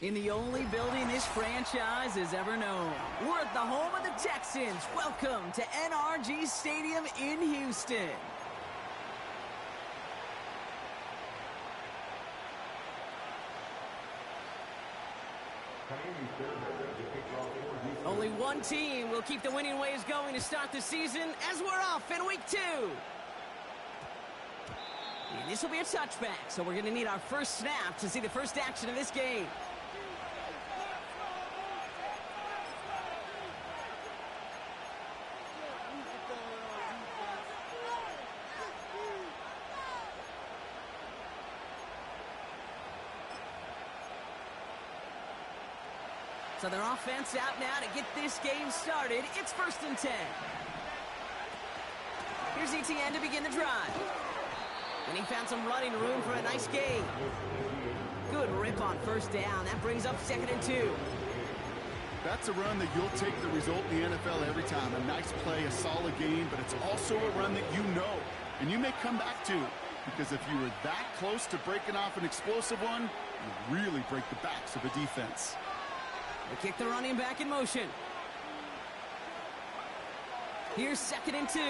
In the only building this franchise has ever known. We're at the home of the Texans. Welcome to NRG Stadium in Houston. Only one team will keep the winning ways going to start the season as we're off in week 2. And this will be a touchback, so we're going to need our first snap to see the first action of this game. So their offense out now to get this game started. It's 1st and 10. Here's ETN to begin the drive. And he found some running room for a nice gain. Good rip on 1st down. That brings up 2nd and 2. That's a run that you'll take the result in the NFL every time. A nice play, a solid game, but it's also a run that you know and you may come back to. Because if you were that close to breaking off an explosive one, you really break the backs of a defense. They kick the running back in motion. Here's 2nd and 2.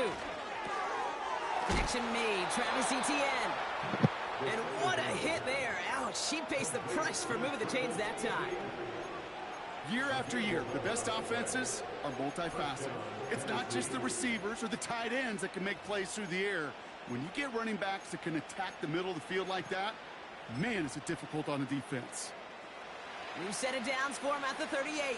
Connection made. Travis Etienne. And what a hit there. Ouch, she pays the price for moving the chains that time. Year after year, the best offenses are multifaceted. It's not just the receivers or the tight ends that can make plays through the air. When you get running backs that can attack the middle of the field like that, man, is it difficult on a defense. New set of downs for him at the 38.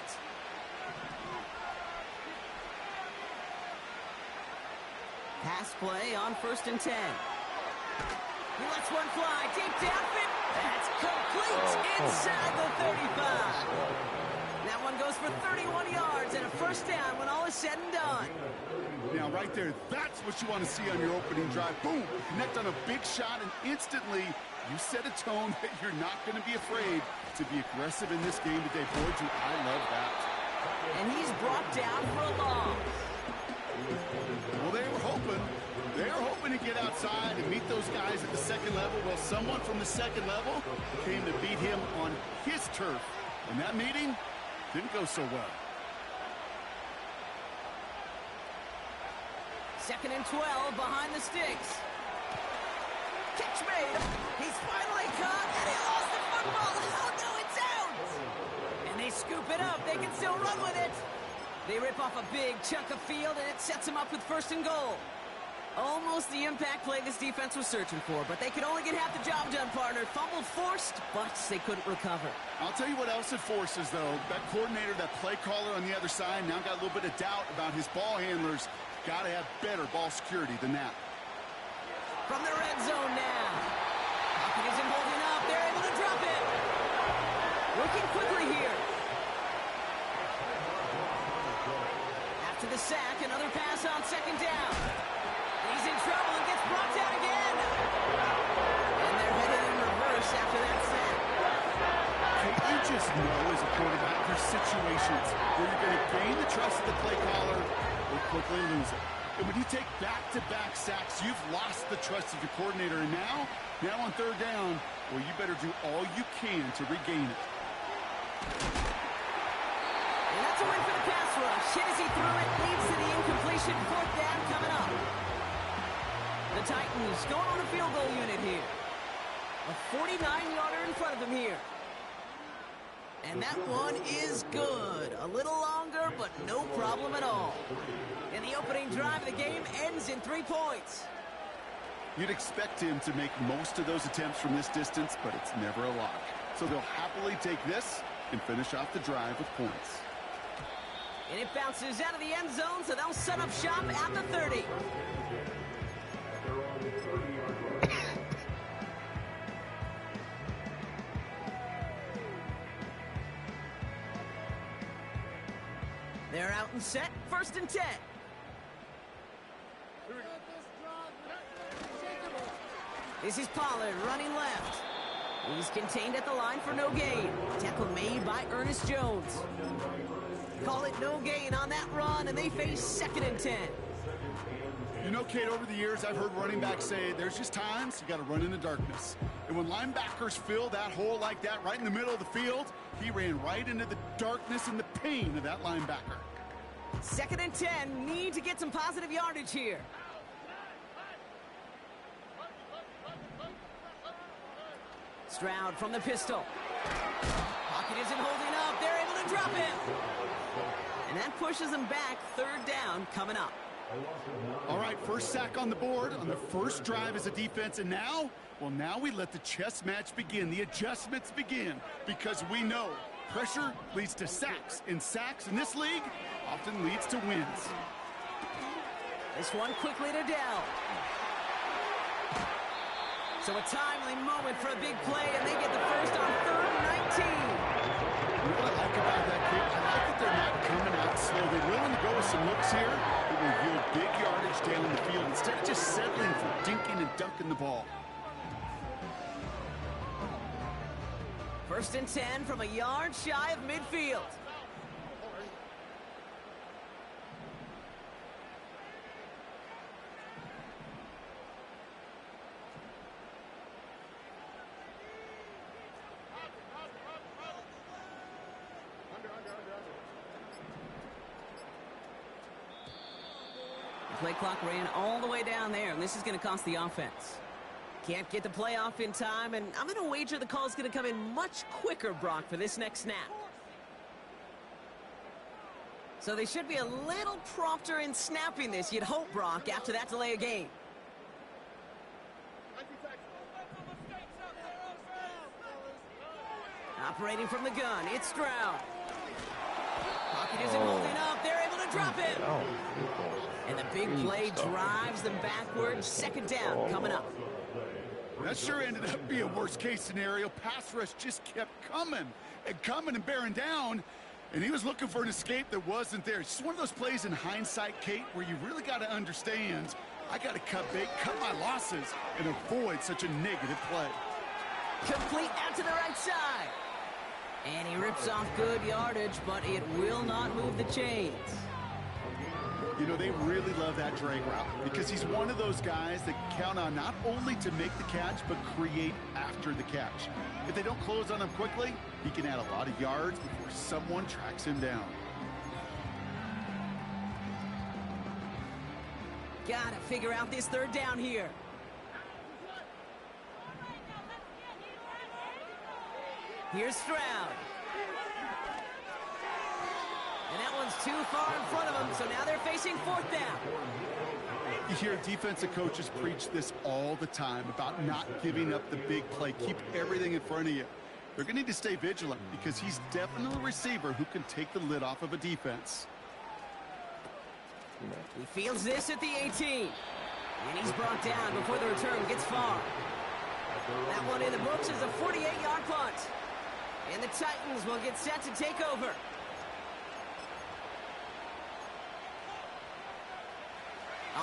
Pass play on 1st and 10. He lets one fly. Deep downfield. That's complete inside the 35. That one goes for 31 yards and a 1st down when all is said and done. Now, right there, that's what you want to see on your opening drive. Boom! Connect on a big shot, and instantly you set a tone that you're not going to be afraid to be aggressive in this game today. Boy, I love that. And he's brought down for a loss. Well, they were hoping to get outside and meet those guys at the 2nd level. Well, someone from the 2nd level came to beat him on his turf. And that meeting didn't go so well. 2nd and 12 behind the sticks. Catch made. He's finally caught, and he lost the football. Oh, no, it's out. And they scoop it up. They can still run with it. They rip off a big chunk of field, and it sets them up with 1st and goal. Almost the impact play this defense was searching for, but they could only get half the job done, partner. Fumble forced, but they couldn't recover. I'll tell you what else it forces, though. That coordinator, that play caller on the other side, now got a little bit of doubt about his ball handlers. Got to have better ball security than that. From the red zone now. Pocket isn't holding up. They're able to drop it. Working quickly here. After the sack, another pass on 2nd down. He's in trouble and gets brought down again. And they're headed in reverse after that sack. You just know as a quarterback, there's situations where you're going to gain the trust of the play caller or quickly lose it. And when you take back-to-back sacks, you've lost the trust of your coordinator. And now on 3rd down, well, you better do all you can to regain it. And that's a win for the pass rush. Hit as he threw it, leads to the incompletion. 4th down coming up. The Titans going on a field goal unit here. A 49-yarder in front of them here. And that one is good. A little longer, but no problem at all. And the opening drive of the game ends in 3 points. You'd expect him to make most of those attempts from this distance, but it's never a lock. So they'll happily take this and finish off the drive with points. And it bounces out of the end zone, so they'll set up shop at the 30. They're out and set, 1st and 10. This is Pollard running left. He's contained at the line for no gain. Tackle made by Ernest Jones. Call it no gain on that run, and they face 2nd and 10. You know, Kate, over the years, I've heard running backs say there's just times you got to run in the darkness. And when linebackers fill that hole like that right in the middle of the field, he ran right into the darkness and the pain of that linebacker. 2nd and 10. Need to get some positive yardage here. Stroud from the pistol. Pocket isn't holding up. They're able to drop him. And that pushes them back. 3rd down coming up. All right, first sack on the board on the first drive as a defense. And now, well, now we let the chess match begin. The adjustments begin because we know pressure leads to sacks. And sacks in this league often leads to wins. This one quickly to Dell. So a timely moment for a big play, and they get the first on 3rd and 19. You know what I like about that, Kate? I like that they're not coming out slow. They're willing to go with some looks here that will yield big yardage down the field instead of just settling for dinking and dunking the ball. 1st and 10 from a yard shy of midfield. Play clock ran all the way down there, and this is going to cost the offense. Can't get the play off in time, and I'm going to wager the call is going to come in much quicker, Brock, for this next snap. So they should be a little prompter in snapping this, you'd hope, Brock, after that delay of game. Operating from the gun, it's Stroud. Pocket isn't holding up. They're able to drop him. And the big play drives them backwards. 2nd down coming up. That sure ended up being a worst-case scenario. Pass rush just kept coming and bearing down. And he was looking for an escape that wasn't there. It's just one of those plays in hindsight, Kate, where you really got to understand, I got to cut bait, cut my losses, and avoid such a negative play. Complete out to the right side. And he rips off good yardage, but it will not move the chains. You know, they really love that drag route because he's one of those guys that count on not only to make the catch, but create after the catch. If they don't close on him quickly, he can add a lot of yards before someone tracks him down. Gotta figure out this 3rd down here. Here's Stroud. And that one's too far in front of them, so now they're facing 4th down. You hear defensive coaches preach this all the time about not giving up the big play. Keep everything in front of you. They're going to need to stay vigilant because he's definitely a receiver who can take the lid off of a defense. He fields this at the 18. And he's brought down before the return gets far. That one in the books is a 48-yard punt. And the Titans will get set to take over.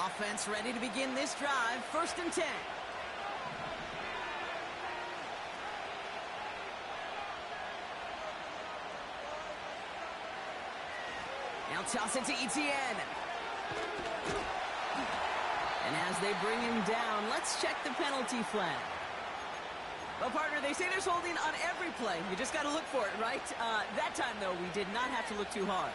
Offense ready to begin this drive. 1st and 10. Now toss it to Etienne. And as they bring him down, let's check the penalty flag. Well, partner, they say there's holding on every play. You just got to look for it, right? That time, though, we did not have to look too hard.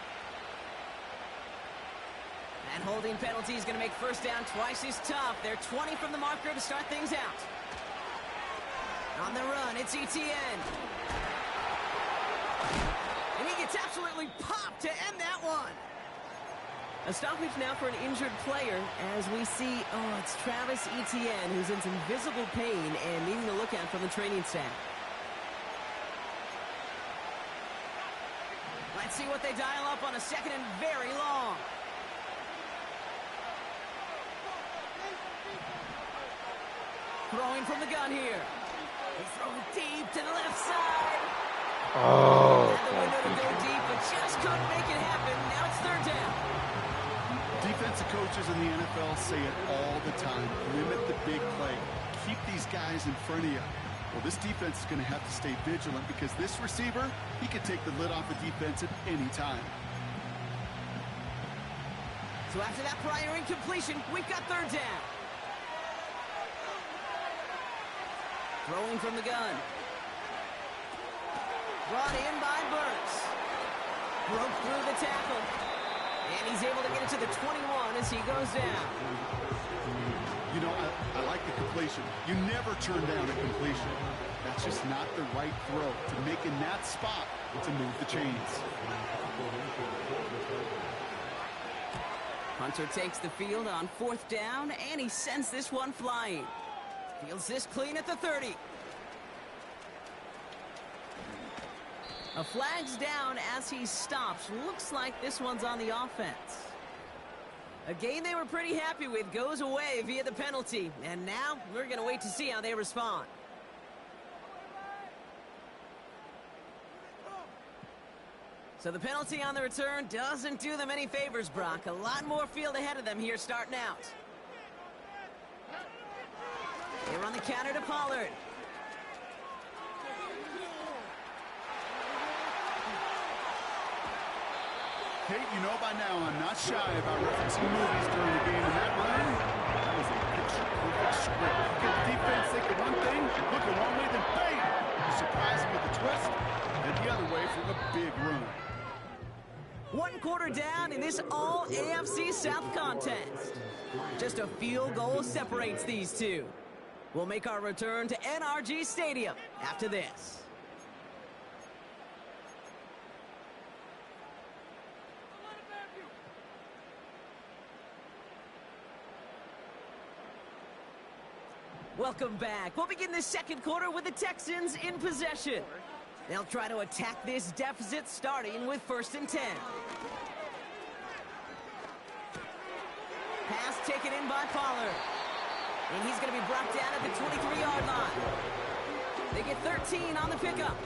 That holding penalty is going to make 1st down twice as tough. They're 20 from the marker to start things out. On the run, it's Etienne. And he gets absolutely popped to end that one. A stoppage now for an injured player as we see, it's Travis Etienne who's in some visible pain and needing to look at from the training staff. Let's see what they dial up on a 2nd and very long. Throwing from the gun here. They throw deep to the left side. Oh, Had the window to go deep, but just couldn't make it happen. Now it's 3rd down. Defensive coaches in the NFL say it all the time. Limit the big play. Keep these guys in front of you. Well, this defense is going to have to stay vigilant because this receiver, he can take the lid off the defense at any time. So after that prior incompletion, we've got third down. Throwing from the gun. Brought in by Burks. Broke through the tackle. And he's able to get it to the 21 as he goes down. You know, I like the completion. You never turn down a completion. That's just not the right throw to make in that spot to move the chains. Hunter takes the field on fourth down, and he sends this one flying. Fields this clean at the 30. A flag's down as he stops. Looks like this one's on the offense. A game they were pretty happy with goes away via the penalty. And now we're going to wait to see how they respond. So the penalty on the return doesn't do them any favors, Brock. A lot more field ahead of them here starting out. They run the counter to Pollard. Kate, you know by now I'm not shy about referencing movies during the game, and that run, that was a picture-perfect script. You get the defense thinking one thing, looking one way, then bang! You surprise them with a twist, and the other way from a big run. 1 quarter down in this all-AFC South contest. Just a field goal separates these two. We'll make our return to NRG Stadium after this. Welcome back. We'll begin the second quarter with the Texans in possession. They'll try to attack this deficit starting with 1st and 10. Pass taken in by Pollard. And he's going to be brought down at the 23-yard line. They get 13 on the pickup.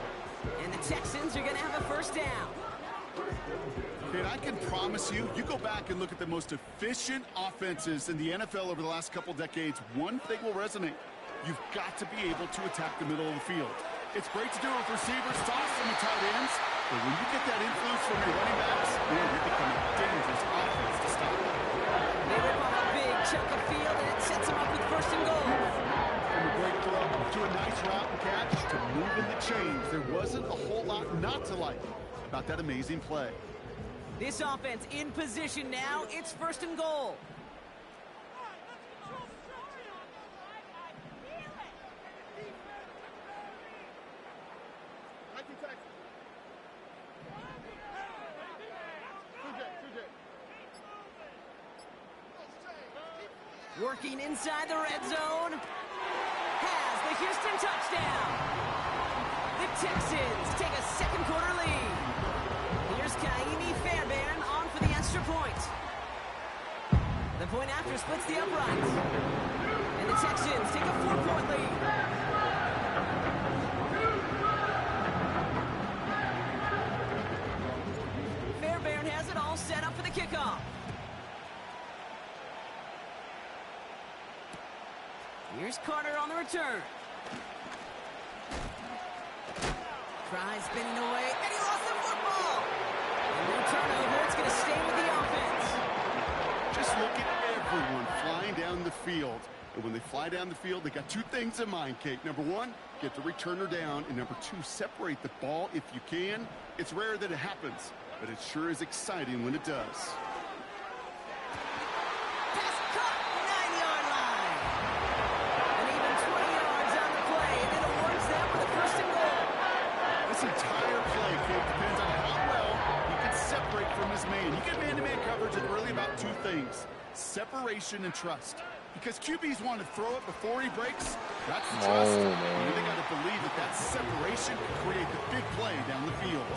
And the Texans are going to have a 1st down. And I can promise you, you go back and look at the most efficient offenses in the NFL over the last couple decades, one thing will resonate. You've got to be able to attack the middle of the field. It's great to do it with receivers, toss them with tight ends, but when you get that influence from your running backs, man, you become a dangerous offense to stop. They rip off a big chunk of field, and it sets them up with 1st and goal. From a great throw to a nice route and catch to moving the chains, there wasn't a whole lot not to like about that amazing play. This offense in position now. It's 1st and goal. Working inside the red zone. Has the Houston touchdown. The Texans take a second quarter lead. Here's Kaimi Fairbairn on for the extra point. The point after splits the uprights. And the Texans take a 4-point lead. Fairbairn has it all set up for the kickoff. Here's Carter on the return. Tries spinning away, and he lost the football. And no turnover, it's going to stay with the offense. Just look at everyone flying down the field. And when they fly down the field, they got 2 things in mind, Kate. Number 1, get the returner down. And number 2, separate the ball if you can. It's rare that it happens, but it sure is exciting when it does. Entire play, Kate, depends on how well he can separate from his man. You get man-to-man coverage, it's really about 2 things: separation and trust. Because QBs want to throw it before he breaks. That's the trust. And they got to believe that that separation can create the big play down the field.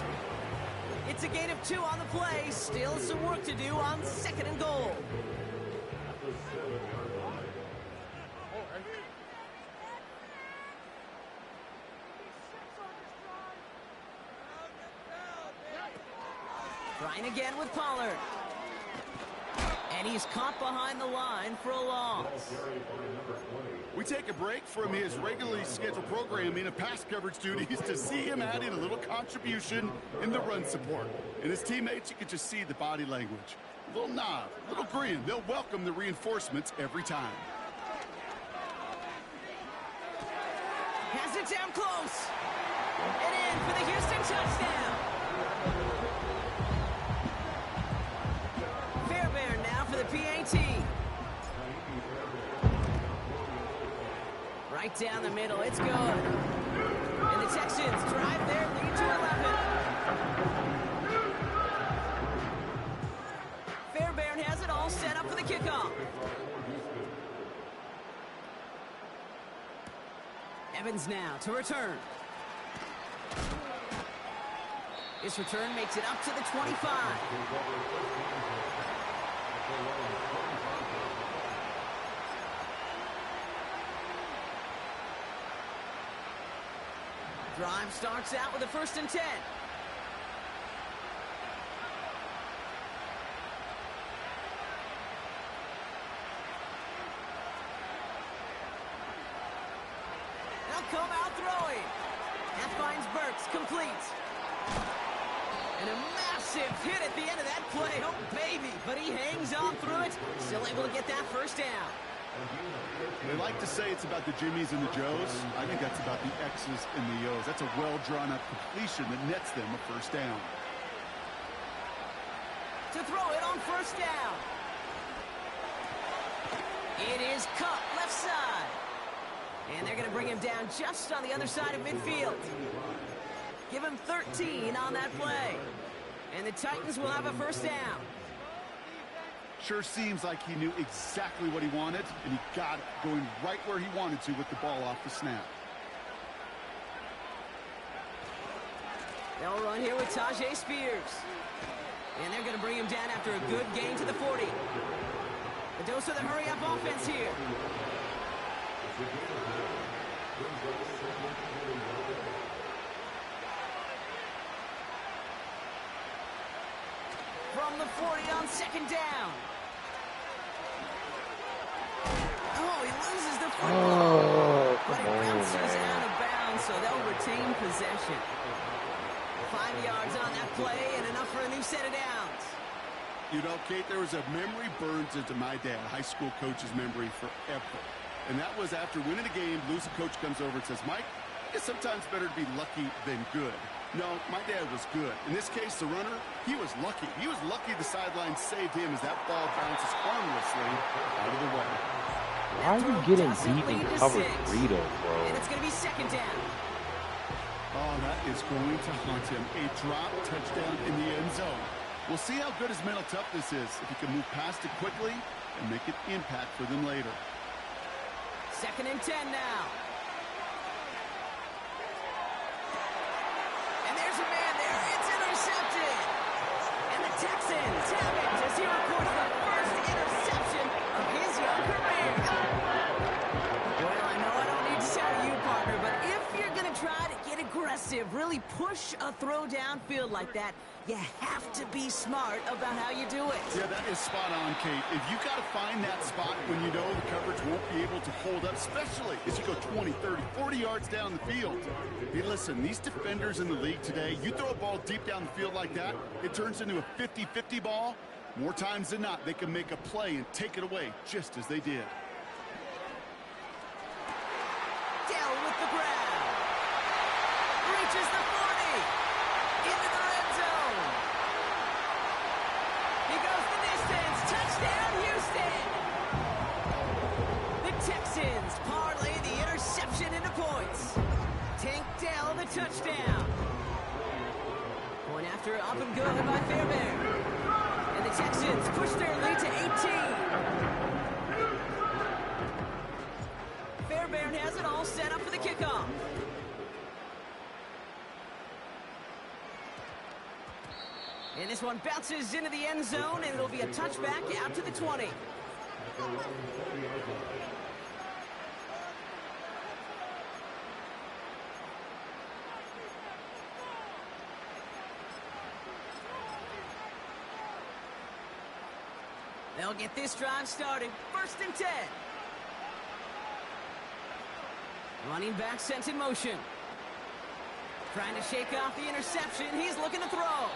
It's a gain of 2 on the play. Still some work to do on 2nd and goal. Trying again with Pollard. And he's caught behind the line for a loss. We We take a break from his regularly scheduled programming of pass coverage duties to see him adding a little contribution in the run support. And his teammates, you can just see the body language. A little nod, a little grin. They'll welcome the reinforcements every time. Has it down close. And in for the Houston touchdown. Fairbairn now for the PAT. Right down the middle, it's good. And the Texans drive their lead to 11. Fairbairn has it all set up for the kickoff. Evans now to return. This return makes it up to the 25. Drive starts out with a 1st and 10. They'll come out throwing. That finds Burks, complete. And a massive hit at the end of that play. Oh, baby. But he hangs on through it. Still able to get that 1st down. They like to say it's about the Jimmies and the Joes. I think that's about the X's and the O's. That's a well-drawn-up completion that nets them a 1st down. To throw it on 1st down. It is cut left side. And they're going to bring him down just on the other side of midfield. Give him 13 on that play. And the Titans will have a 1st down. Sure seems like he knew exactly what he wanted, and he got it going right where he wanted to with the ball off the snap. They'll run here with Tajay Spears. And they're going to bring him down after a good gain to the 40. The dose of the hurry-up offense here. From the 40 on 2nd down. Oh, he loses the football. But it bounces out of bounds, so they'll retain possession. 5 yards on that play and enough for a new set of downs. You know, Kate, there was a memory burns into my dad, high school coach's memory forever. And that was after winning a game, losing coach comes over and says, Mike, it's sometimes better to be lucky than good. No, my dad was good. In this case, the runner, he was lucky. He was lucky the sideline saved him as that ball bounces harmlessly out of the way. Why are you getting deep in cover 3, though, bro? And it's going to be 2nd down. Oh, that is going to haunt him. A drop touchdown in the end zone. We'll see how good his mental toughness is if he can move past it quickly and make an impact for them later. 2nd and 10 now. And there's a man there. It's intercepted. And the Texans have it as he records the 1st interception of his young career. Well, I know I don't need to tell you, partner, but if you're going to try to get aggressive, really push a throw downfield like that, you have to be smart about how you do it. Yeah, that is spot on, Kate. If you got to find that spot when you know the coverage won't be able to hold up, especially as you go 20, 30, 40 yards down the field. Hey, listen, these defenders in the league today, you throw a ball deep down the field like that, it turns into a 50-50 ball. More times than not, they can make a play and take it away just as they did. Dell with the grab. Reaches the 40. Into the red zone. He goes the distance. Touchdown, Houston. The Texans parlay the interception into points. Tank Dell the touchdown. Point after up and good by Fairbairn. And the Texans push their lead to 18. Fairbairn has it all set up for the kickoff. And this one bounces into the end zone, and it'll be a touchback out to the 20. They'll get this drive started. 1st and 10. Running back sent in motion. Trying to shake off the interception. He's looking to throw.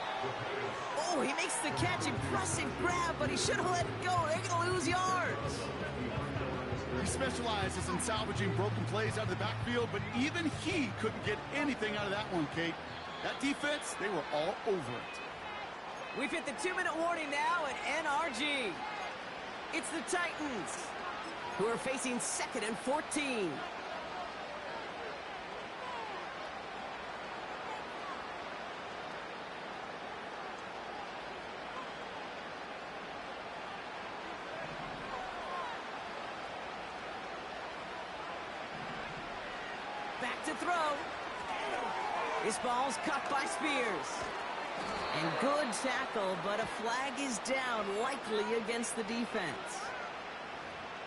Oh, he makes the catch. Impressive grab, but he should have let it go. They're going to lose yards. He specializes in salvaging broken plays out of the backfield, but even he couldn't get anything out of that one, Kate. That defense, they were all over it. We've hit the 2-minute warning now at NRG. It's the Titans, who are facing 2nd and 14. Back to throw. This ball's cut by Spears. And good tackle, but a flag is down, likely against the defense.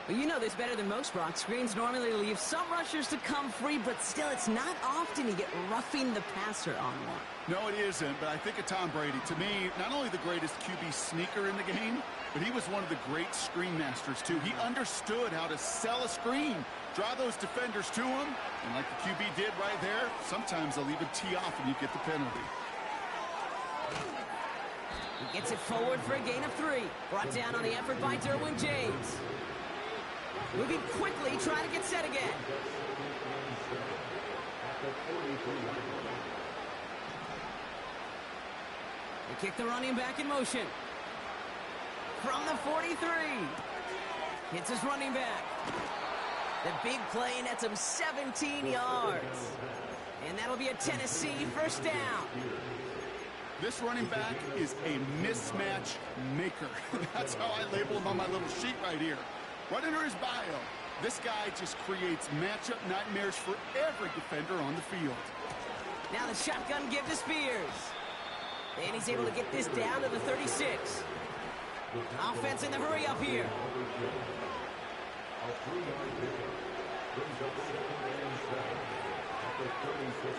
Well, you know this better than most, Brock. Screens normally leave some rushers to come free, but still, it's not often you get roughing the passer on one. No, it isn't, but I think of Tom Brady. To me, not only the greatest QB sneaker in the game, but he was one of the great screen masters, too. He understood how to sell a screen, draw those defenders to him, and like the QB did right there, sometimes they'll even tee off and you get the penalty. He gets it forward for a gain of 3. Brought down on the effort by Derwin James. Moving quickly, trying to get set again. They kick the running back in motion. From the 43. Hits his running back. The big play nets him 17 yards. And that'll be a Tennessee first down. This running back is a mismatch maker. That's how I label him on my little sheet right here. Right under his bio, this guy just creates matchup nightmares for every defender on the field. Now the shotgun give to Spears. And he's able to get this down to the 36. Offense in the hurry up here.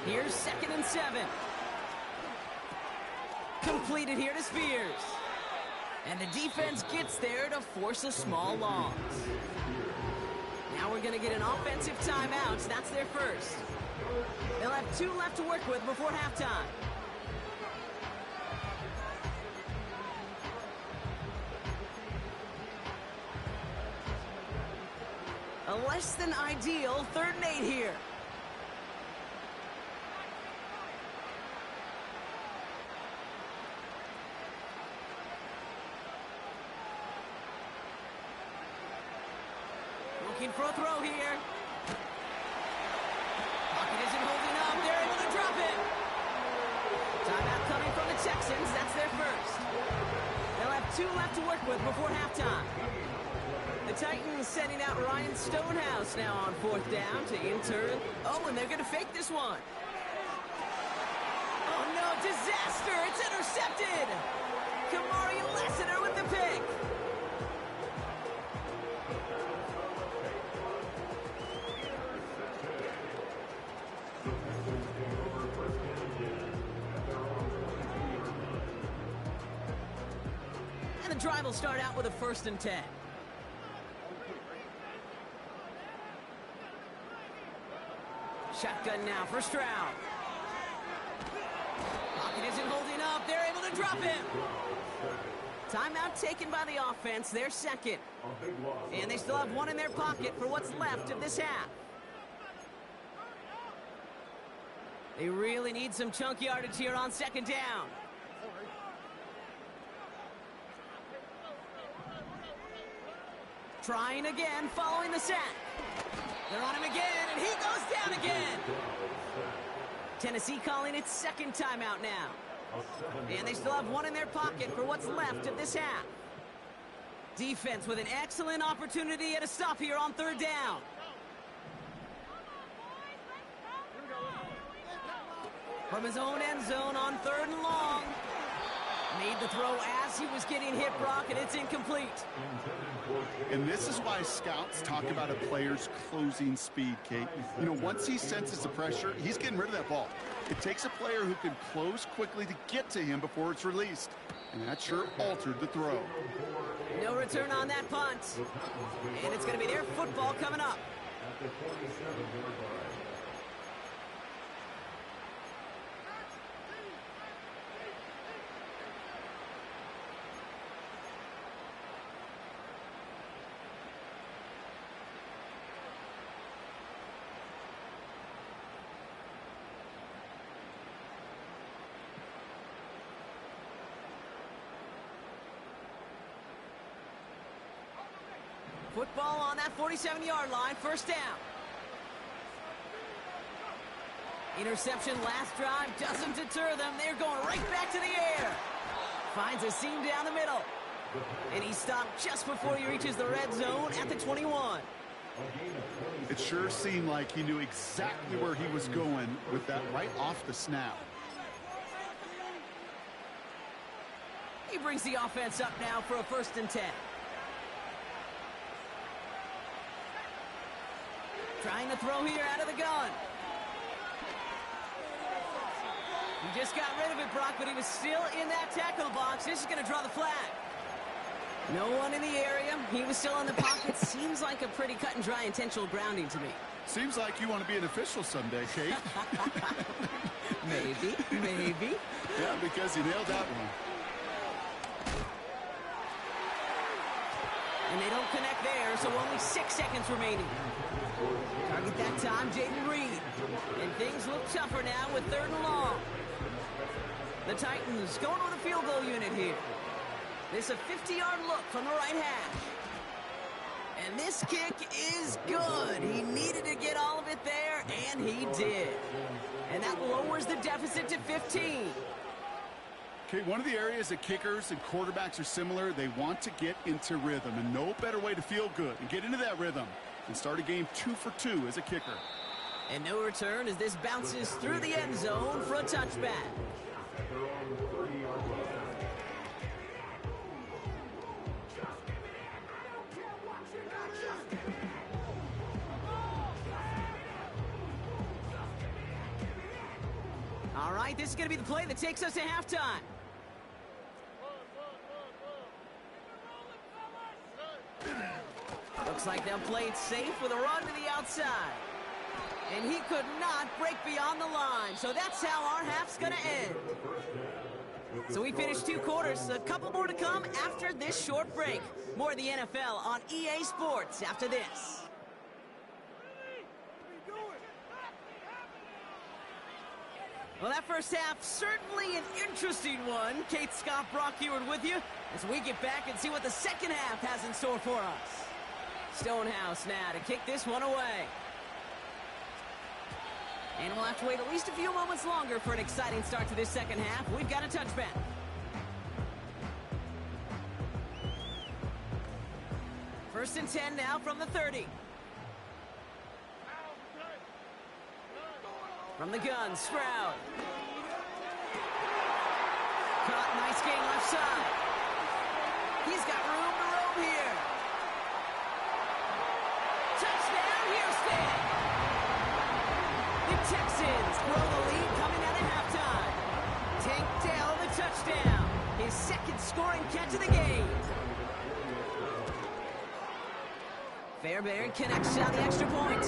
Here's 2nd and 7. Completed here to Spears. And the defense gets there to force a small loss. Now we're going to get an offensive timeout. That's their first. They'll have 2 left to work with before halftime. A less than ideal 3rd and 8 here. Looking for a throw here. Pocket isn't holding up. They're able to drop it. Timeout coming from the Texans. That's their first. They'll have 2 left to work with before halftime. The Titans sending out Ryan Stonehouse now on 4th down to enter. Oh, and they're going to fake this one. Oh, no, disaster. It's intercepted. Kamari Lassiter with the pick. And the drive will start out with a 1st and 10. Shotgun now for Stroud. Pocket isn't holding up. They're able to drop it. Timeout taken by the offense. They're 2nd. And they still have 1 in their pocket for what's left of this half. They really need some chunk yardage here on 2nd down. Trying again, following the sack. They're on him again, and he goes down again. Tennessee calling its 2nd timeout now. And they still have 1 in their pocket for what's left of this half. Defense with an excellent opportunity at a stop here on 3rd down. From his own end zone on 3rd and long. Made the throw as he was getting hit, Brock, and it's incomplete. And this is why scouts talk about a player's closing speed, Kate. You know, once he senses the pressure, he's getting rid of that ball. It takes a player who can close quickly to get to him before it's released. And that sure altered the throw. No return on that punt. And it's going to be their football coming up. Football on that 47-yard line, first down. Interception last drive doesn't deter them. They're going right back to the air. Finds a seam down the middle. And he stopped just before he reaches the red zone at the 21. It sure seemed like he knew exactly where he was going with that right off the snap. He brings the offense up now for a 1st and 10. Trying to throw here out of the gun. He just got rid of it, Brock, but he was still in that tackle box. This is going to draw the flag. No one in the area. He was still in the pocket. Seems like a pretty cut and dry intentional grounding to me. Seems like you want to be an official someday, Kate. Maybe. Yeah, because you nailed that one. And they don't connect there, so only 6 seconds remaining. Target that time, Jaden Reed. And things look tougher now with 3rd and long. The Titans going with a field goal unit here. This is a 50-yard look from the right hash. And this kick is good. He needed to get all of it there, and he did. And that lowers the deficit to 15. Okay, one of the areas that kickers and quarterbacks are similar, they want to get into rhythm. And no better way to feel good and get into that rhythm and start a game 2 for 2 as a kicker. And no return as this bounces through the end zone for a touchback. All right, this is going to be the play that takes us to halftime. Looks like they'll play it safe with a run to the outside. And he could not break beyond the line. So that's how our half's going to end. So we finished 2 quarters. A couple more to come after this short break. More of the NFL on EA Sports after this. Well, that first half, certainly an interesting one. Kate, Scott, Brock Eward with you as we get back and see what the second half has in store for us. Stonehouse now to kick this one away. And we'll have to wait at least a few moments longer for an exciting start to this second half. We've got a touchback. First and 10 now from the 30. From the gun, Stroud. Caught, nice gain left side. He's got room to roam here. Touchdown, Houston! The Texans grow the lead coming out of halftime. Tank Dell the touchdown. His 2nd scoring catch of the game. Fairbairn connects on the extra point.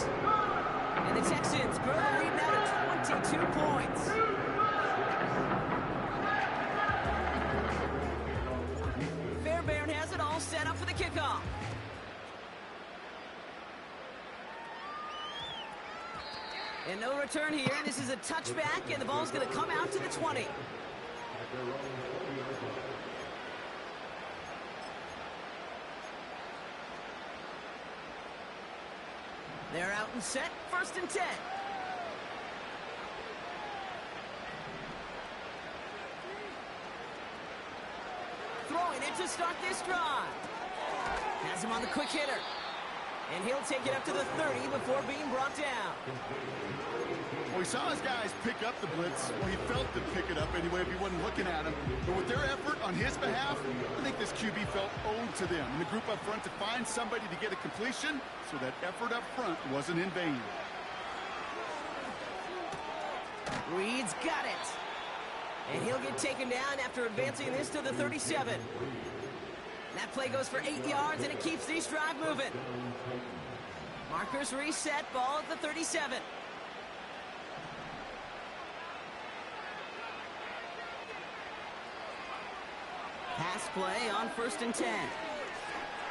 And the Texans grow the lead now to 22 points. Fairbairn has it all set up for the kickoff. And no return here. This is a touchback, and the ball's going to come out to the 20. They're out and set, 1st and 10. Throwing it to start this drive. Has him on the quick hitter. And he'll take it up to the 30 before being brought down. Well, we saw his guys pick up the blitz. Well, he felt to pick it up anyway if he wasn't looking at him. But with their effort on his behalf, I think this QB felt owed to them. And the group up front to find somebody to get a completion, so that effort up front wasn't in vain. Reed's got it. And he'll get taken down after advancing this to the 37. That play goes for 8 yards, and it keeps this drive moving. Markers reset, ball at the 37. Pass play on 1st and 10.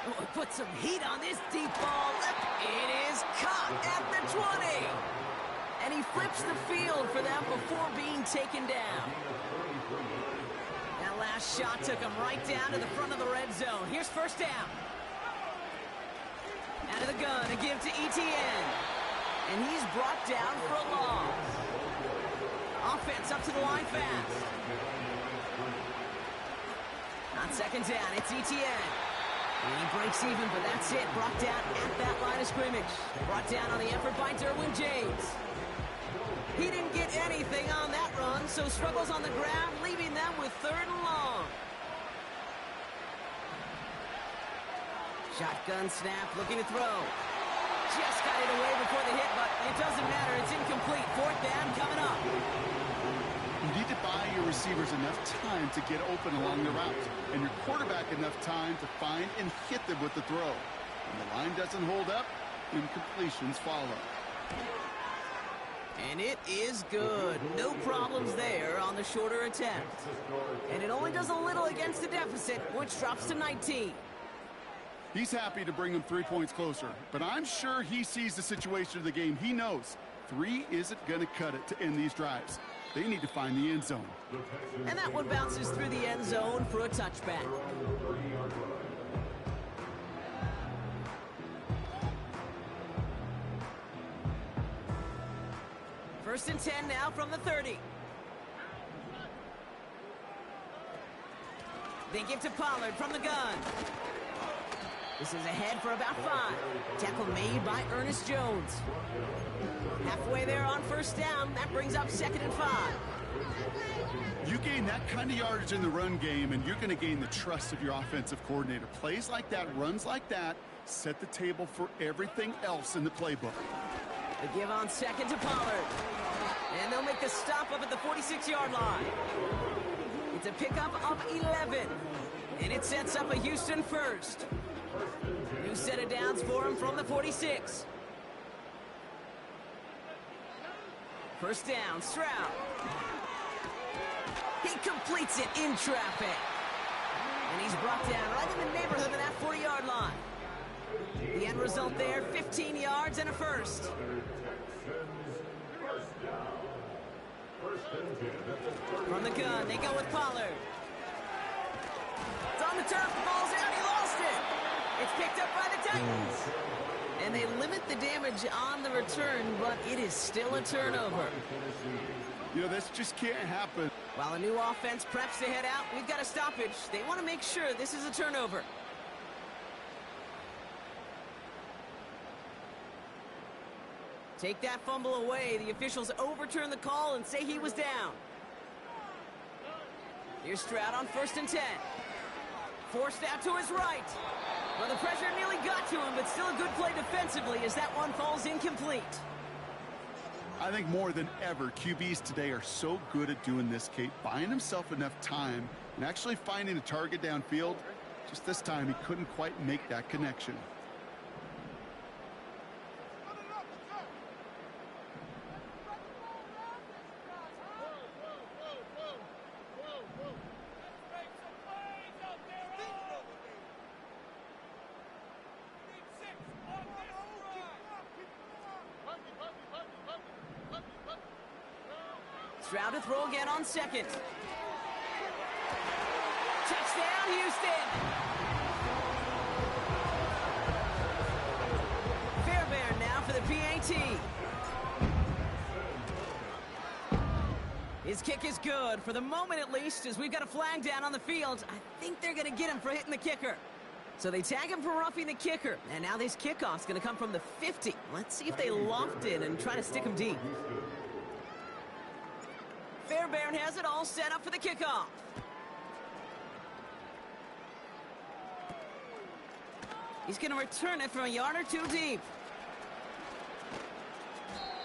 Oh, put some heat on this deep ball. It is caught at the 20. And he flips the field for them before being taken down. That last shot took him right down to the front of the red zone. Here's 1st down. Out of the gun, a give to Etienne. And he's brought down for a loss. Offense up to the line fast. On second down, it's Etienne. And he breaks even, but that's it. Brought down at that line of scrimmage. Brought down on the effort by Derwin James. He didn't get anything on that run, so struggles on the ground, leaving them with 3rd and long. Shotgun snap, looking to throw. Just got it away before the hit, but it doesn't matter. It's incomplete. 4th down coming up. You need to buy your receivers enough time to get open along the route, and your quarterback enough time to find and hit them with the throw. When the line doesn't hold up, incompletions follow. And it is good. No problems there on the shorter attempt. And it only does a little against the deficit, which drops to 19. He's happy to bring them 3 points closer, but I'm sure he sees the situation of the game. He knows 3 isn't going to cut it to end these drives. They need to find the end zone. And that one bounces through the end zone for a touchback. First and 10 now from the 30. They give to Pollard from the gun. This is ahead for about 5. Tackle made by Ernest Jones. Halfway there on first down. That brings up 2nd and 5. You gain that kind of yardage in the run game, and you're going to gain the trust of your offensive coordinator. Plays like that, runs like that, set the table for everything else in the playbook. The give on 2nd to Pollard. And they'll make the stop up at the 46-yard line. It's a pickup of 11. And it sets up a Houston first. New set of downs for him from the 46. First down, Stroud. He completes it in traffic. And he's brought down right in the neighborhood of that 40-yard line. The end result there, 15 yards and a first. From the gun, they go with Pollard. It's on the turf, the ball's out, he lost it. It's picked up by the Titans. And they limit the damage on the return, but it is still a turnover. You know, this just can't happen. While a new offense preps to head out, we've got a stoppage. They want to make sure this is a turnover. Take that fumble away. The officials overturn the call and say he was down. Here's Stroud on first and 10. Forced out to his right. Well, the pressure nearly got to him, but still a good play defensively as that one falls incomplete. I think more than ever, QBs today are so good at doing this, Kate, buying himself enough time and actually finding a target downfield. Just this time, he couldn't quite make that connection. Stroud to throw again on second. Touchdown, Houston! Fairbairn now for the PAT. His kick is good, for the moment at least, as we've got a flag down on the field. I think they're going to get him for hitting the kicker. So they tag him for roughing the kicker. And now this kickoff's going to come from the 50. Let's see if they loft it and try to stick him deep. Fairbairn has it all set up for the kickoff. He's going to return it from a yard or two deep.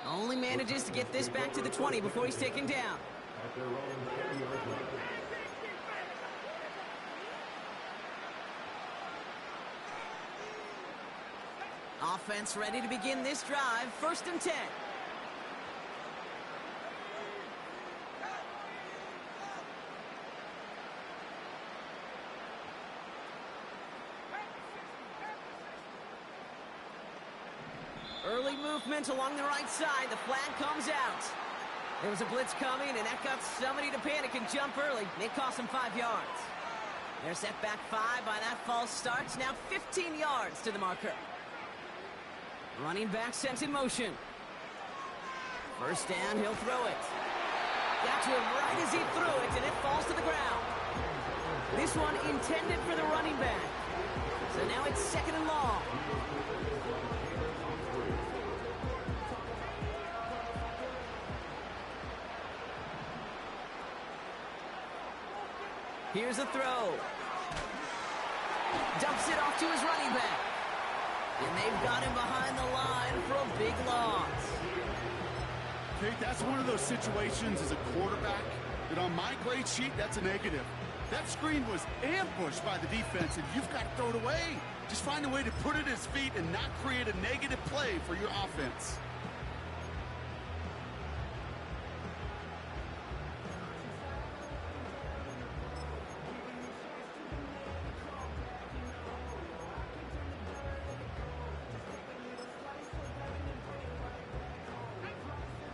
Only manages to get this back to the 20 before he's taken down. Offense ready to begin this drive. First and 10. Early movement along the right side. The flag comes out. There was a blitz coming, and that got somebody to panic and jump early. It cost them 5 yards. They're set back 5 by that false start. Now 15 yards to the marker. Running back sent in motion. First down, he'll throw it. Got to him right as he threw it, and it falls to the ground. This one intended for the running back. So now it's 2nd and long. Here's a throw. Dumps it off to his running back. And they've got him behind the line for a big loss. Okay, that's one of those situations as a quarterback that on my grade sheet, that's a negative. That screen was ambushed by the defense, and you've got to throw it away. Just find a way to put it at his feet and not create a negative play for your offense.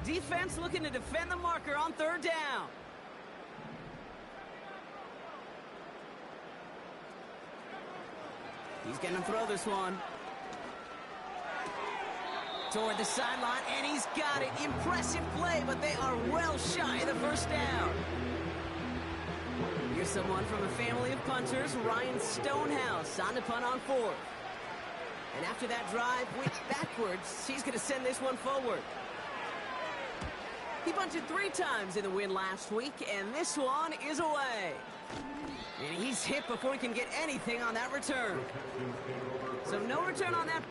Defense looking to defend the marker on 3rd down. He's going to throw this one. Toward the sideline, and he's got it. Impressive play, but they are well shy of the 1st down. Here's someone from a family of punters, Ryan Stonehouse, on to punt on 4th. And after that drive went backwards, he's going to send this one forward. He bunted 3 times in the win last week, and this one is away. And he's hit before he can get anything on that return. So no return on that.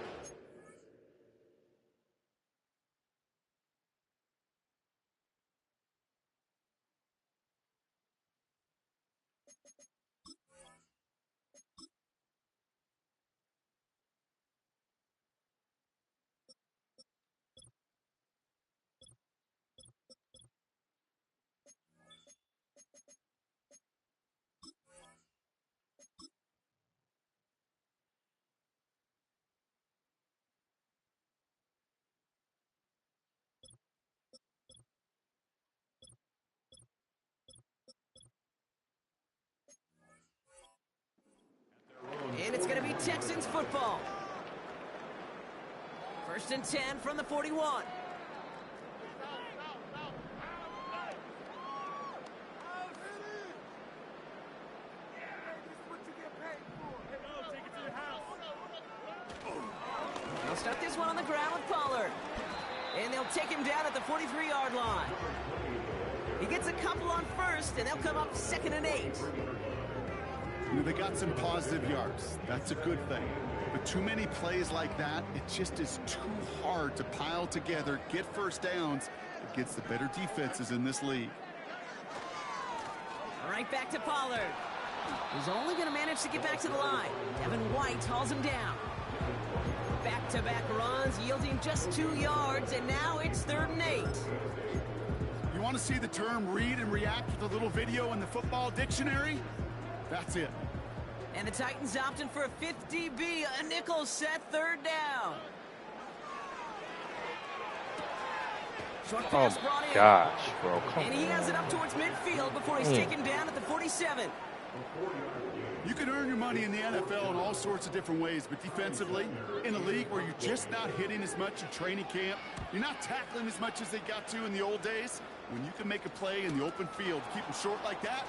And it's going to be Texans football. 1st and 10 from the 41. They'll start this one on the ground with Pollard. And they'll take him down at the 43-yard line. He gets a couple on 1st, and they'll come up 2nd and 8. You know, they got some positive yards. That's a good thing. But too many plays like that, it just is too hard to pile together, get 1st downs against the better defenses in this league. Right back to Pollard. He's only going to manage to get back to the line. Devin White hauls him down. Back-to-back runs, yielding just 2 yards, and now it's 3rd and 8. You want to see the term read and react with a little video in the football dictionary? That's it. And the Titans opting for a 5th DB, a nickel set, 3rd down. Short pass brought in. Gosh, bro, come and he has it up towards midfield before he's taken down at the 47. You can earn your money in the NFL in all sorts of different ways, but defensively, in a league where you're just not hitting as much in training camp, you're not tackling as much as they got to in the old days, when you can make a play in the open field, keep them short like that,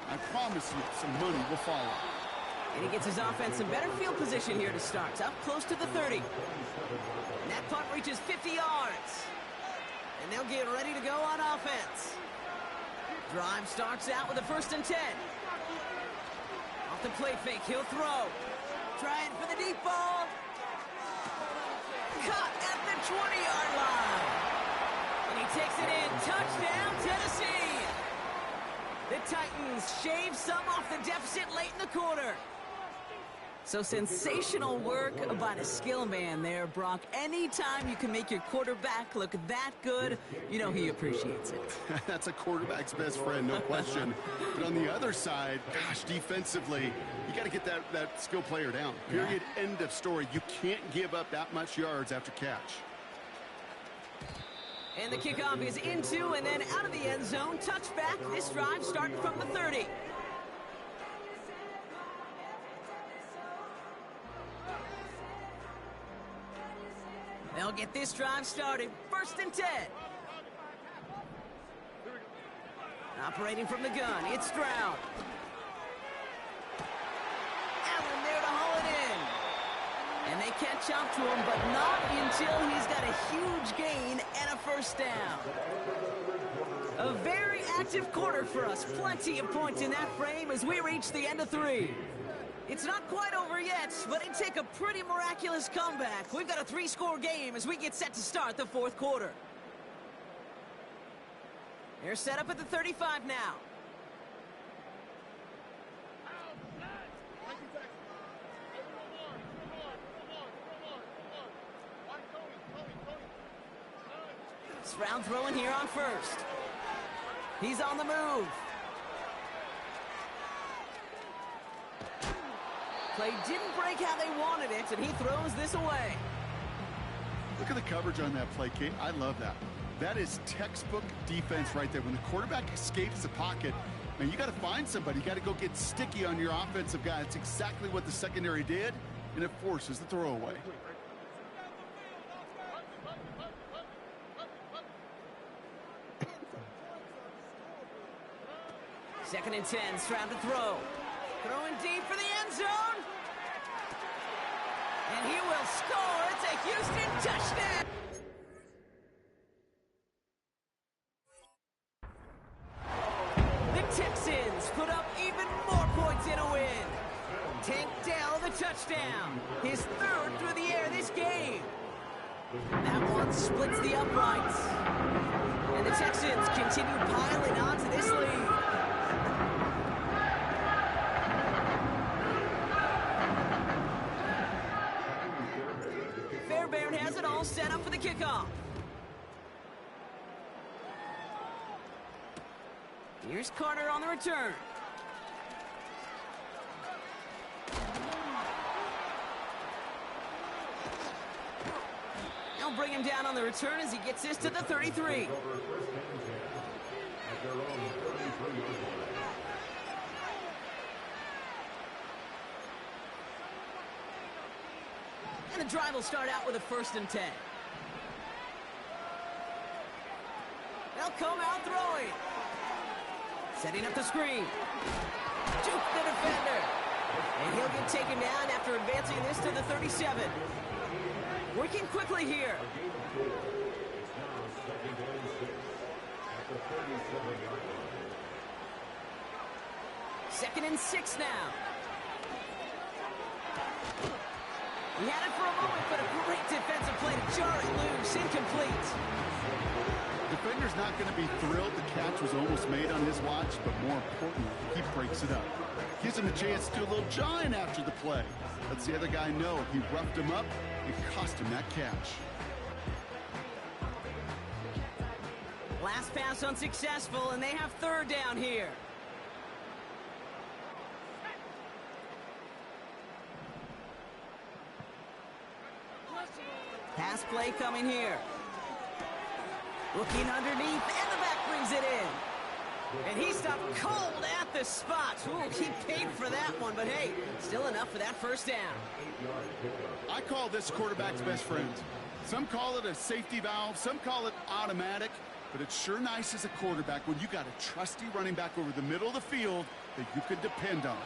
I promise you some money will follow. And he gets his offense in better field position here to start, up close to the 30. And that punt reaches 50 yards. And they'll get ready to go on offense. Drive starts out with a 1st and 10. Off the play fake, he'll throw. Trying for the deep ball. Caught at the 20-yard line. And he takes it in. Touchdown, Tennessee. The Titans shave some off the deficit late in the quarter. So sensational work by the skill man there, Brock. Anytime you can make your quarterback look that good, you know he appreciates it. That's a quarterback's best friend, no question. But on the other side, gosh, defensively, you got to get that skill player down. Period, end of story. You can't give up that much yards after catch. And the kickoff is into and then out of the end zone. Touchback. This drive starting from the 30. They'll get this drive started. 1st and 10. Operating from the gun, it's Stroud. Allen there to haul it in. And they catch up to him, but not until he's got a huge gain and a 1st down. A very active quarter for us. Plenty of points in that frame as we reach the end of 3. It's not quite over yet, but it'd take a pretty miraculous comeback. We've got a 3-score game as we get set to start the 4th quarter. They're set up at the 35 now. Stroud throwing here on 1st. He's on the move. Play didn't break how they wanted it, and he throws this away. Look at the coverage on that play, Kate. I love that. That is textbook defense right there. When the quarterback escapes the pocket, man, you got to find somebody. You got to go get sticky on your offensive guy. It's exactly what the secondary did, and it forces the throwaway. 2nd and 10, Stroud to throw. Throwing deep for the end zone. And he will score. It's a Houston touchdown. The Texans put up even more points in a win. Tank Dell the touchdown. His 3rd through the air this game. That one splits the uprights. And the Texans continue piling on to this lead. Fairbairn has it all set up for the kickoff. Here's Carter on the return. They'll bring him down on the return as he gets this to the 33. And the drive will start out with a 1st and 10. They'll come out throwing. Setting up the screen. Juke the defender. And he'll get taken down after advancing this to the 37. Working quickly here. 2nd and 6 now. He had it for a moment, but a great defensive play to jar it loose. Incomplete. Defender's not going to be thrilled the catch was almost made on his watch, but more importantly, he breaks it up. Gives him a chance to do a little jawing after the play. Lets the other guy know he roughed him up and cost him that catch. Last pass unsuccessful, and they have 3rd down here. Pass play coming here. Looking underneath, and the back brings it in. And he stopped cold at the spot. Ooh, he paid for that one, but hey, still enough for that 1st down. I call this quarterback's best friend. Some call it a safety valve, some call it automatic, but it's sure nice as a quarterback when you got a trusty running back over the middle of the field that you can depend on.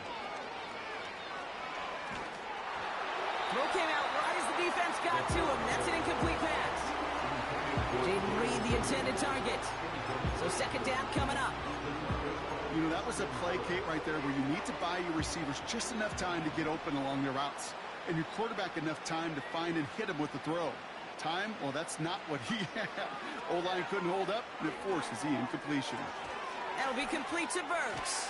Throw came out right as the defense got to him. That's an incomplete pass. Jaden Reed, the intended target. So 2nd down coming up. You know, that was a play, Kate, right there where you need to buy your receivers just enough time to get open along their routes. And your quarterback enough time to find and hit him with the throw. Time, well, that's not what he had. O-line couldn't hold up, and it forces the incompletion. That'll be complete to Burks.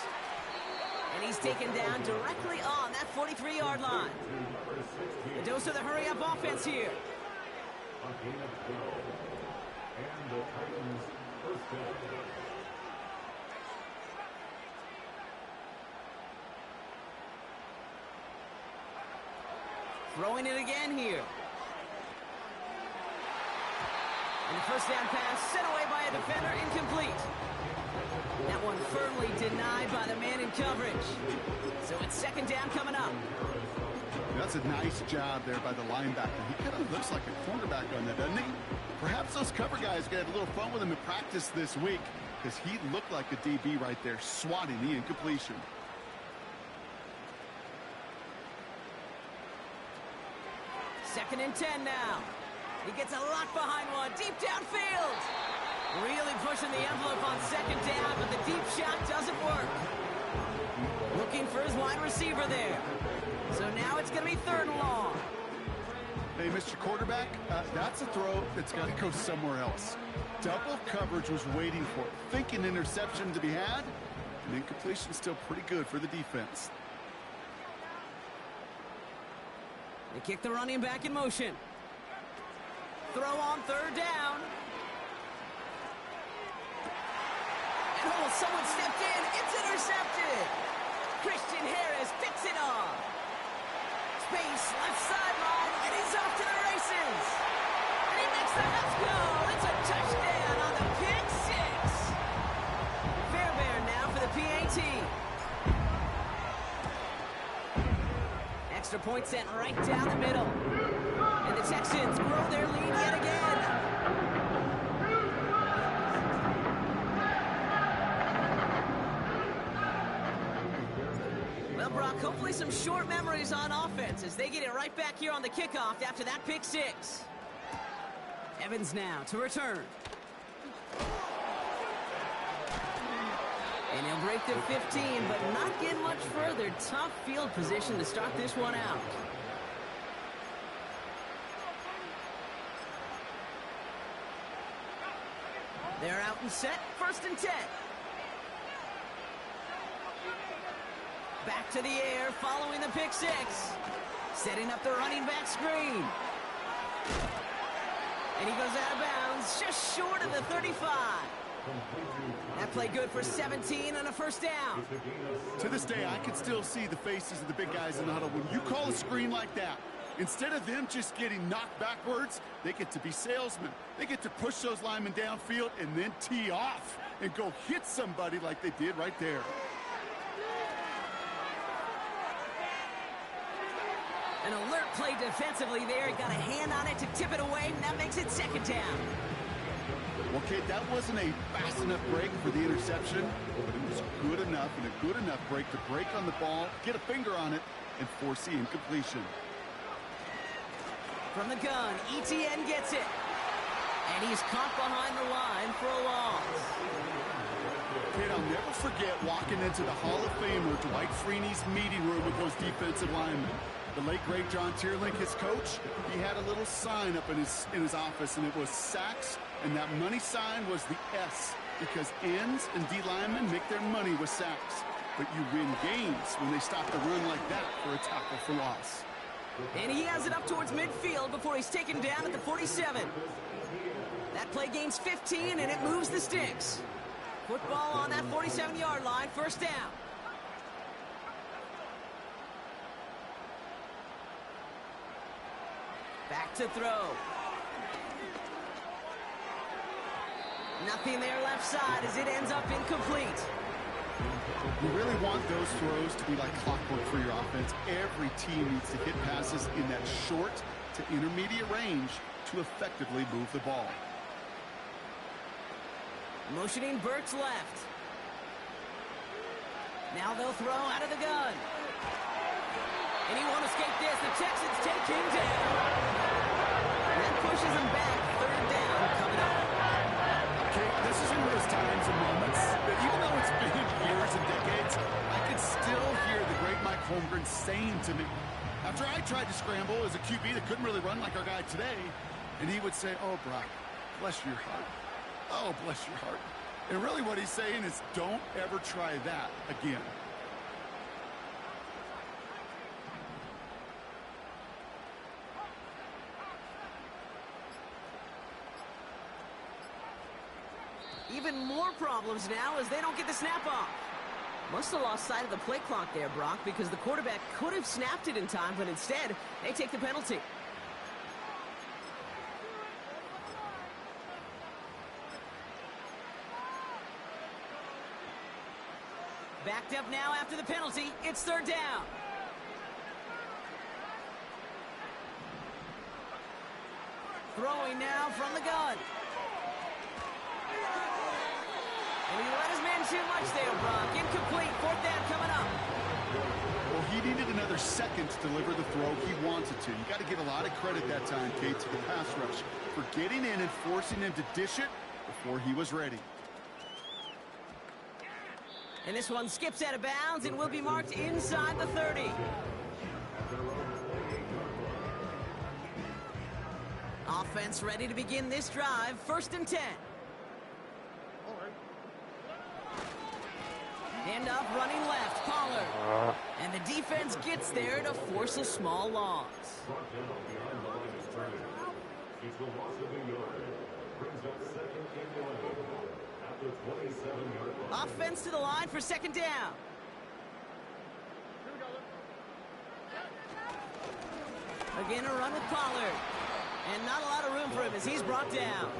And he's taken down directly on that 43-yard line. A dose of the hurry-up offense here. Throwing it again here. And the 1st down pass sent away by a defender, incomplete. That one firmly denied by the man in coverage. So it's 2nd down coming up. That's a nice job there by the linebacker. He kind of looks like a cornerback on that, doesn't he? Perhaps those cover guys got a little fun with him in practice this week because he looked like a DB right there, swatting the incompletion. Second and 10 now. He gets a lot behind one, deep downfield. Really pushing the envelope on second down, but the deep shot doesn't work. Looking for his wide receiver there. So now it's going to be 3rd and long. Hey, Mr. Quarterback, that's a throw that's got to go somewhere else. Double coverage was waiting for it, thinking interception to be had, and incompletion still pretty good for the defense. They kick the running back in motion. Throw on 3rd down. And oh, someone stepped in. It's intercepted. Christian Harris picks it off. Space, left sideline, and he's off to the races. And he makes the let's go. It's a touchdown on the pick 6. Fairbairn now for the PAT. Extra point sent right down the middle. And the Texans grow their lead yet again. Well, Brock, hopefully some short memories on offense as they get it right back here on the kickoff after that pick 6. Evans now to return. And he'll break the 15, but not get much further. Tough field position to start this one out. They're out and set. 1st and 10. Back to the air following the pick 6. Setting up the running back screen. And he goes out of bounds just short of the 35. That play good for 17 and a 1st down. To this day, I can still see the faces of the big guys in the huddle. When you call a screen like that, instead of them just getting knocked backwards, they get to be salesmen. They get to push those linemen downfield and then tee off and go hit somebody like they did right there. An alert play defensively there. He got a hand on it to tip it away, and that makes it 2nd down. Well, Kate, that wasn't a fast enough break for the interception, but it was good enough and a good enough break to break on the ball, get a finger on it, and force the incompletion. From the gun, ETN gets it. And he's caught behind the line for a loss. Kate, I'll never forget walking into the Hall of Famer Dwight Freeney's meeting room with those defensive linemen. The late, great John Tierlink, his coach, he had a little sign up in his office, and it was sacks, and that money sign was the S, because ends and D linemen make their money with sacks. But you win games when they stop the run like that for a tackle for loss. And he has it up towards midfield before he's taken down at the 47. That play gains 15, and it moves the sticks. Football on that 47-yard line, 1st down. Back to throw. Nothing there left side as it ends up incomplete. You really want those throws to be like clockwork for your offense. Every team needs to hit passes in that short to intermediate range to effectively move the ball. Motioning Burks left. Now they'll throw out of the gun. And he won't escape this. The Texans take him down. And that pushes him back. 3rd down coming up. Okay, this is one of those times and moments that even though it's been years and decades, I can still hear the great Mike Holmgren saying to me, after I tried to scramble as a QB that couldn't really run like our guy today, and he would say, "Oh, Brock, bless your heart. Oh, bless your heart." And really what he's saying is, don't ever try that again. Even more problems now as they don't get the snap off. Must have lost sight of the play clock there, Brock, because the quarterback could have snapped it in time, but instead, they take the penalty. Backed up now after the penalty. It's 3rd down. Throwing now from the gun. And he let his man too much there, Brock. Incomplete. Fourth down coming up. Well, he needed another second to deliver the throw he wanted to. You got to give a lot of credit that time, Kate, to the pass rush for getting in and forcing him to dish it before he was ready. And this one skips out of bounds and will be marked inside the 30. Offense ready to begin this drive. 1st and 10. End up running left, Pollard. And the defense gets there to force a small loss. Offense to the line for 2nd down. Again, a run with Pollard. And not a lot of room for him as he's brought down.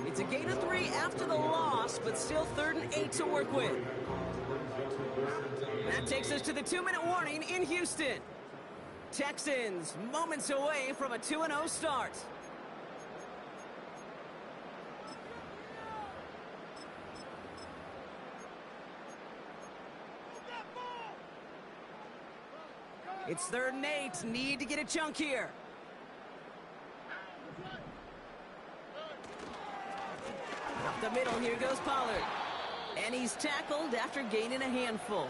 It's a gain of 3 after the loss, but still 3rd and 8 to work with. That takes us to the 2-minute warning in Houston. Texans moments away from a 2-0 start. It's 3rd and 8. Need to get a chunk here. Up the middle, here goes Pollard. And he's tackled after gaining a handful.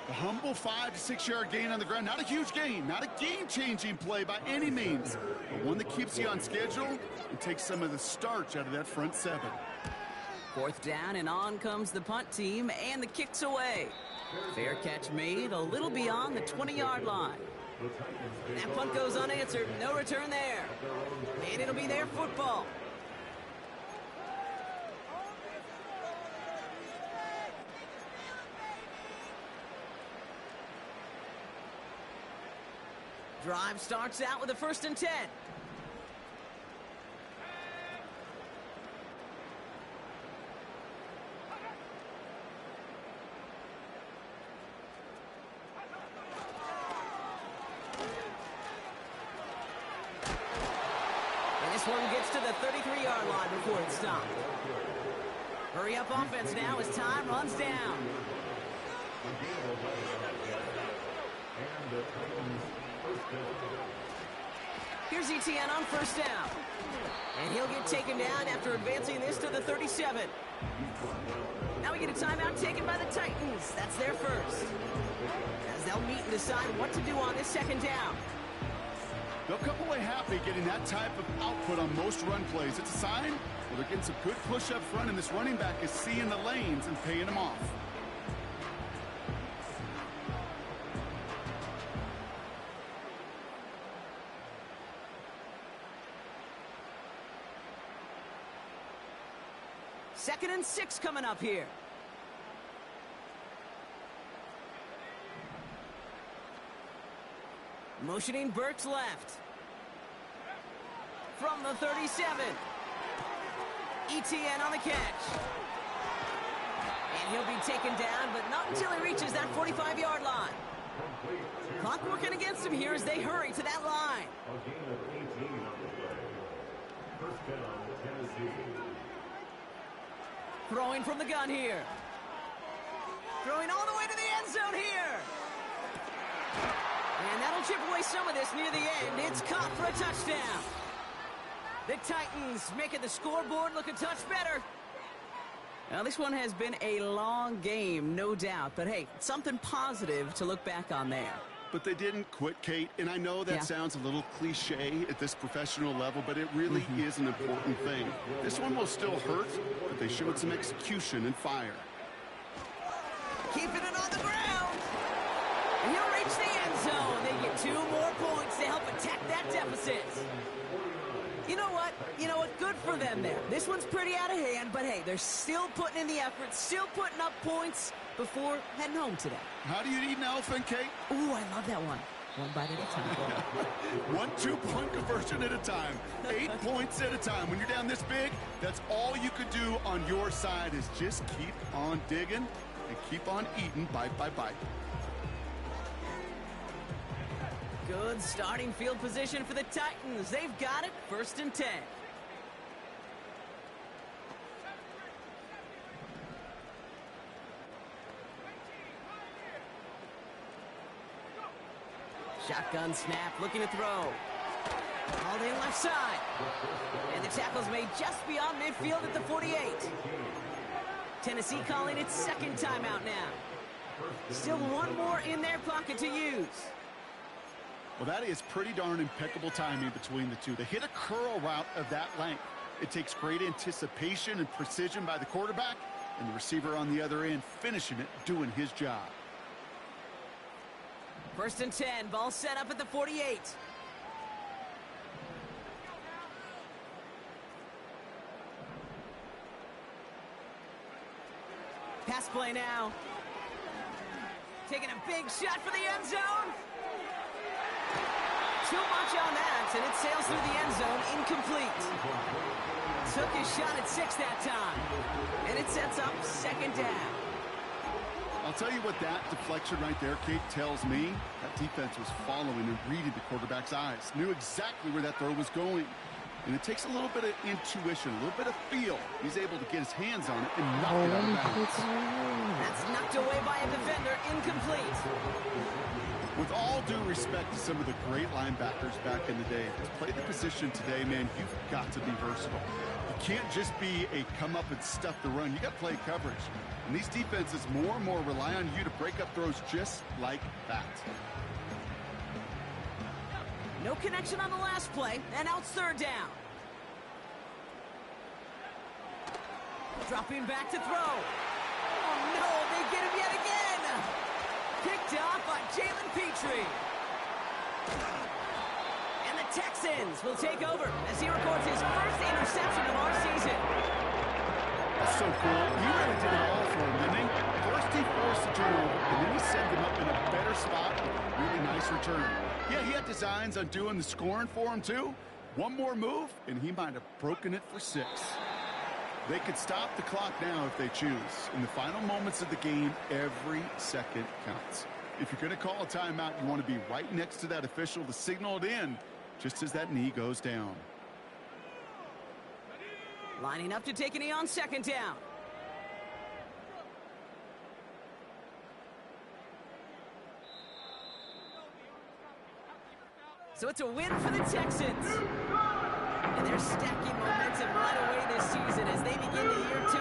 A humble 5 to 6 yard gain on the ground. Not a huge gain, not a game-changing play by any means, but one that keeps you on schedule and takes some of the starch out of that front 7. 4th down, and on comes the punt team, and the kick's away. Fair catch made a little beyond the 20-yard line. That punt goes unanswered. No return there. And it'll be their football. Drive starts out with a 1st and 10. And this one gets to the 33-yard line before it's stopped. Hurry up offense now as time runs down. Here's ETN on 1st down. And he'll get taken down after advancing this to the 37. Now we get a timeout taken by the Titans. That's their first. As they'll meet and decide what to do on this 2nd down. They'll come away happy getting that type of output on most run plays. It's a sign well, they're getting some good push up front, and this running back is seeing the lanes and paying them off. Second and 6 coming up here. Motioning Burks left. From the 37. ETN on the catch. And he'll be taken down, but not until he reaches that 45-yard line. Clock working against him here as they hurry to that line. Throwing from the gun here. Throwing all the way to the end zone here. And that'll chip away some of this near the end. It's caught for a touchdown. The Titans making the scoreboard look a touch better. Now, this one has been a long game, no doubt. But, hey, something positive to look back on there. But they didn't quit, Kate, and I know that sounds a little cliche at this professional level, but it really is an important thing. This one will still hurt, but they showed some execution and fire. Keeping it on the ground. And he'll reach the end zone. They get 2 more points to help attack that deficit. You know what? Good for them there. This one's pretty out of hand, but hey, they're still putting in the effort, still putting up points before heading home today. How do you eat an elephant, Kate? Ooh, I love that one. One bite at a time. 1 2-point conversion at a time. 8 points at a time. When you're down this big, that's all you could do on your side is just keep on digging and keep on eating bite by bite. Good starting field position for the Titans. They've got it, 1st and 10. Shotgun snap, looking to throw. Hauled in left side. And the tackle's made just beyond midfield at the 48. Tennessee calling its 2nd timeout now. Still one more in their pocket to use. Well, that is pretty darn impeccable timing between the two. They hit a curl route of that length. It takes great anticipation and precision by the quarterback, and the receiver on the other end finishing it, doing his job. 1st and 10, ball set up at the 48. Pass play now. Taking a big shot for the end zone. Too much on that, and it sails through the end zone, incomplete. Took his shot at 6 that time, and it sets up 2nd down. I'll tell you what that deflection right there, Kate, tells me. That defense was following and reading the quarterback's eyes. Knew exactly where that throw was going. And it takes a little bit of intuition, a little bit of feel. He's able to get his hands on it and knock it out of bounds. That's knocked away by a defender, incomplete. With all due respect to some of the great linebackers back in the day, to play the position today, man, you've got to be versatile. You can't just be a come up and stuff the run. You got to play coverage. And these defenses more and more rely on you to break up throws just like that. No connection on the last play, and out 3rd down. Dropping back to throw. Oh no, they get him yet again. Picked off by Jalen Petrie. And the Texans will take over as he records his 1st interception of our season. That's so cool. He really did it all for him, didn't he? First he forced the turnover, and then he set them up in a better spot with a really nice return. Yeah, he had designs on doing the scoring for him, too. One more move, and he might have broken it for 6. They could stop the clock now if they choose. In the final moments of the game, every second counts. If you're going to call a timeout, you want to be right next to that official to signal it in just as that knee goes down. Lining up to take a knee on 2nd down. So it's a win for the Texans. And they're stacking momentum right away this season as they begin the year 2-0.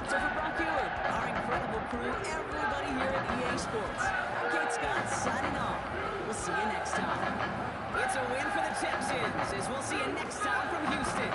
So for Brock Ewart, our incredible crew, everybody here at EA Sports, I'm Kate Scott signing off. We'll see you next time. It's a win for the Texans, as we'll see you next time from Houston.